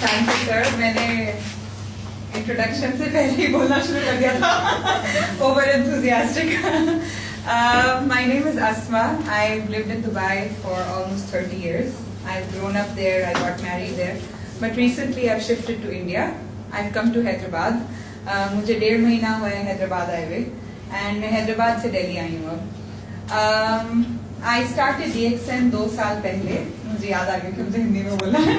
Thank you sir. मैंने introduction से पहले ही बोलना शुरू कर दिया था। Over enthusiastic. My name is Asma. I've lived in Dubai for almost 30 years. I've grown up there. I got married there. But recently I've shifted to India. I've come to Hyderabad. मुझे 1.5 महीना हुआ है हैदराबाद आए हुए, and मैं हैदराबाद से दिल्ली आई हूँ अब। आई स्टार्टेड DXN 2 साल पहले। मुझे याद आ गया कि मुझे हिंदी में बोलना है।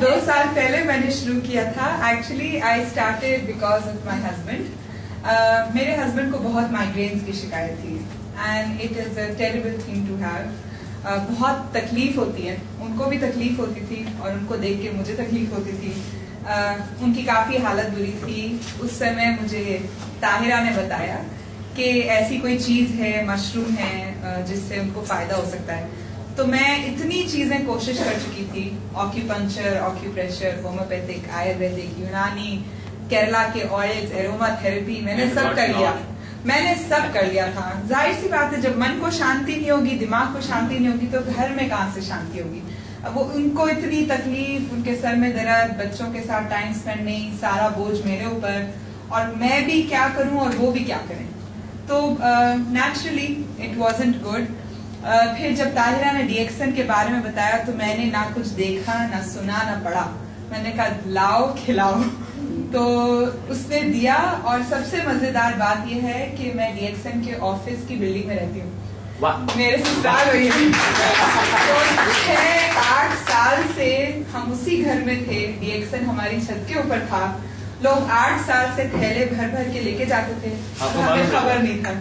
2 साल पहले मैंने शुरू किया था। Actually I started because of my husband. मेरे हस्बैंड को बहुत माइग्रेन्स की शिकायत थी, and it is a terrible thing to have. बहुत तकलीफ होती है, उनको भी तकलीफ होती थी और उनको देख के मुझे तकलीफ होती थी। उनकी काफी हालत बुरी थी। उस समय मुझे ताहिरा ने बताया कि ऐसी कोई चीज है, मशरूम है, जिससे उनको फायदा हो सकता है। तो मैं इतनी चीजें कोशिश कर चुकी थी, ऑक्यूपंक्चर, ऑक्यूप्रेशर, होम्योपैथिक, आयुर्वेदिक, यूनानी, केरला के ऑयल्स, एरोमा थेरेपी, मैंने सब कर लिया था। जाहिर सी बात है, जब मन को शांति नहीं होगी, दिमाग को शांति नहीं होगी, तो घर में कहाँ से शांति होगी। अब वो उनको इतनी तकलीफ, उनके सर में दर्द, बच्चों के साथ टाइम स्पेंड नहीं, सारा बोझ मेरे ऊपर, और मैं भी क्या करूं और वो भी क्या करें। तो नेचुरली इट वाजंट गुड। फिर जब ताहिरा ने DXN के बारे में बताया तो मैंने ना कुछ देखा, ना सुना, ना पढ़ा। मैंने कहा लाओ खिलाओ। तो उसने दिया, और सबसे मजेदार बात यह है कि मैं DXN के ऑफिस की बिल्डिंग में रहती हूँ। मेरे ससुराल हुई है। तो 6-8 साल से हम उसी घर में थे। DXN हमारी छत के ऊपर था। लोग 8 साल से थैले भर भर के लेके जाते थे, हमें खबर नहीं था,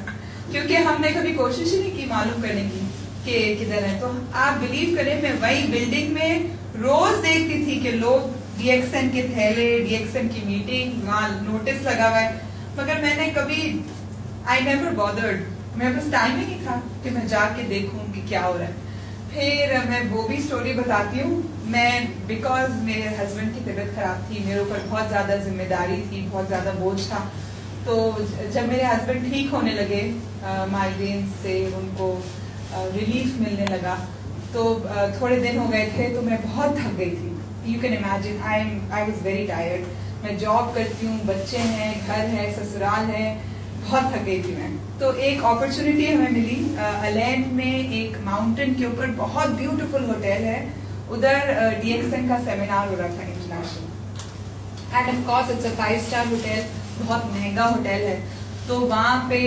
क्योंकि हमने कभी कोशिश ही नहीं की मालूम करने की कि किधर है। तो आप बिलीव करें, मैं वही बिल्डिंग में रोज देखती थी कि लोग DXN के थैले, DXN की मीटिंग, वहाँ नोटिस लगा हुआ है, मगर मैंने कभी आई नेवर बॉदर्ड। मेरे पास टाइम ही नहीं था कि मैं जाके देखूं कि क्या हो रहा है। फिर मैं वो भी स्टोरी बताती हूँ। मैं बिकॉज मेरे हस्बैंड की तबीयत खराब थी, मेरे ऊपर बहुत ज्यादा जिम्मेदारी थी, बहुत ज्यादा बोझ था। तो जब मेरे हस्बैंड ठीक होने लगे माइग्रेन से, उनको रिलीफ मिलने लगा, तो थोड़े दिन हो गए थे, तो मैं बहुत थक गई थी। You can imagine, I was very tired. मैं जॉब करती हूँ, बच्चे हैं, घर है, ससुराल है, बहुत थक गई थी मैं। तो एक अपॉर्चुनिटी हमें मिली, अलेन में एक माउंटेन के ऊपर बहुत ब्यूटीफुल होटल है, उधर DXN का सेमिनार हो रहा था international, end of course it's a five-star hotel, बहुत महंगा होटल है। तो वहाँ पे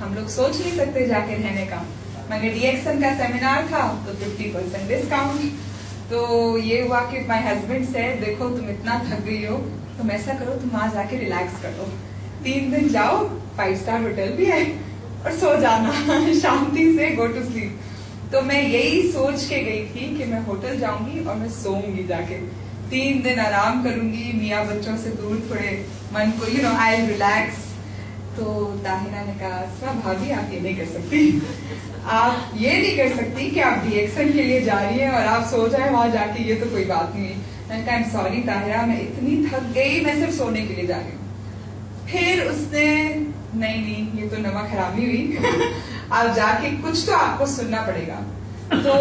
हम लोग सोच नहीं सकते जाके रहने का, मगर DXN का सेमिनार था तो 50% डिस्काउंट। तो ये हुआ कि माय हस्बैंड से, देखो तुम इतना थक गई हो, तुम ऐसा करो, तुम वहाँ जाके रिलैक्स कर लो, 3 दिन जाओ, 5-स्टार होटल भी है, और सो जाना शांति से, गो टू स्लीप। तो मैं यही सोच के गई थी कि मैं होटल जाऊंगी और मैं सोऊंगी जाके, 3 दिन आराम करूंगी, मियाँ बच्चों से दूर, थोड़े मन को आई रिलैक्स। तो ताहिरा ने कहा, सब भाभी आप ये नहीं कर सकती, आप ये नहीं कर सकती कि आप DXN के लिए जा रही हैं और आप सो जाए वहां जाके, ये तो कोई बात नहीं है। मैंने कहा, सॉरी ताहिरा, मैं इतनी थक गई, मैं सिर्फ सोने के लिए जा रही हूँ। फिर उसने, नहीं ये तो नमक हरामी हुई आप जाके कुछ तो आपको सुनना पड़ेगा। तो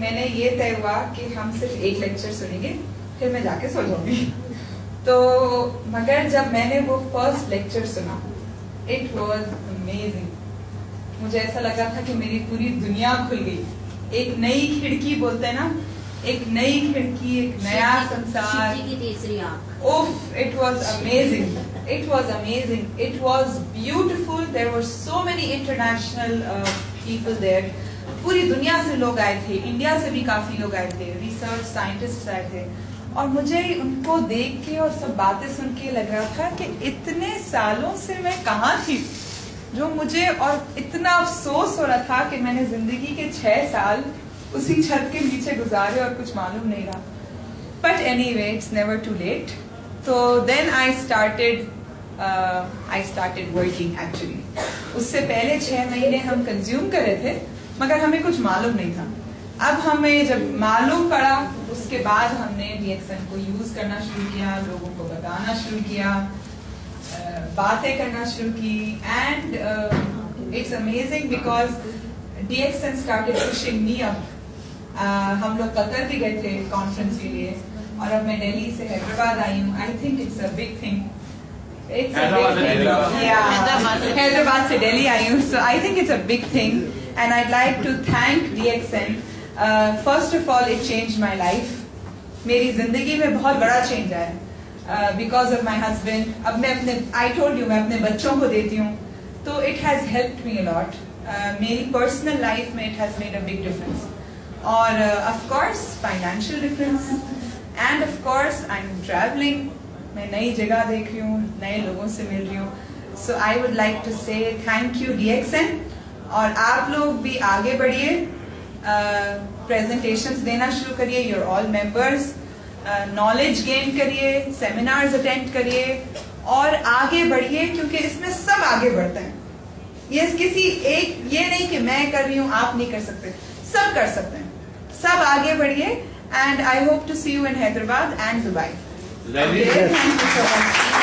मैंने ये तय हुआ कि हम सिर्फ एक लेक्चर सुनेंगे, फिर मैं जाके सो जाऊंगी। तो मगर जब मैंने वो फर्स्ट लेक्चर सुना, इट वॉज अमेजिंग। मुझे ऐसा लगा था कि मेरी पूरी दुनिया खुल गई। एक नई खिड़की बोलते हैं ना, एक नई खिड़की, एक नया संसार। उफ, it was amazing, it was amazing, it was beautiful, there were so many international people there, पूरी दुनिया से लोग आए थे, इंडिया से भी काफी लोग आए थे, रिसर्च साइंटिस्ट आए थे, और मुझे उनको देख के और सब बातें सुन के लग रहा था कि इतने सालों से मैं कहाँ थी, जो मुझे, और इतना अफसोस हो रहा था कि मैंने जिंदगी के 6 साल उसी छत के नीचे गुजारे और कुछ मालूम नहीं रहा। But anyway, it's never too late. तो then I started working actually. उससे पहले 6 महीने हम कंज्यूम कर रहे थे, मगर हमें कुछ मालूम नहीं था। अब हमें जब मालूम पड़ा, उसके बाद हमने DXN को यूज करना शुरू किया, लोगों को बताना शुरू किया, बातें करना शुरू की, and it's amazing because DXN started pushing me up। हम लोग कतर भी गए थे कॉन्फ्रेंस के लिए, और अब मैं दिल्ली से हैदराबाद आई हूँ. I think it's a big thing. It's a big thing. Hyderabad से दिल्ली आई हूँ. So I think it's a big thing, and I'd like to thank DXN. First of all, it changed my life. मेरी जिंदगी में बहुत बड़ा चेंज आया. Because of my husband. अब मैं अपने I told you मैं अपने बच्चों को देती हूँ. तो it has helped me a lot. मेरी पर्सनल लाइफ में it has made a big difference. और of course financial difference, and of course I'm traveling. मैं नई जगह देख रही हूँ, नए लोगों से मिल रही हूँ. So I would like to say thank you DXN. और आप लोग भी आगे बढ़िए, प्रेजेंटेशंस देना शुरू करिए. You're all members. Knowledge gain करिए, सेमिनार्स अटेंड करिए और आगे बढ़िए, क्योंकि इसमें सब आगे बढ़ते हैं. ये किसी एक ये नहीं कि मैं कर रही हूँ आप नहीं कर सकते, सब कर सकते हैं. सब आगे बढ़िए, and I hope to see you in Hyderabad and Dubai. Thank you so much.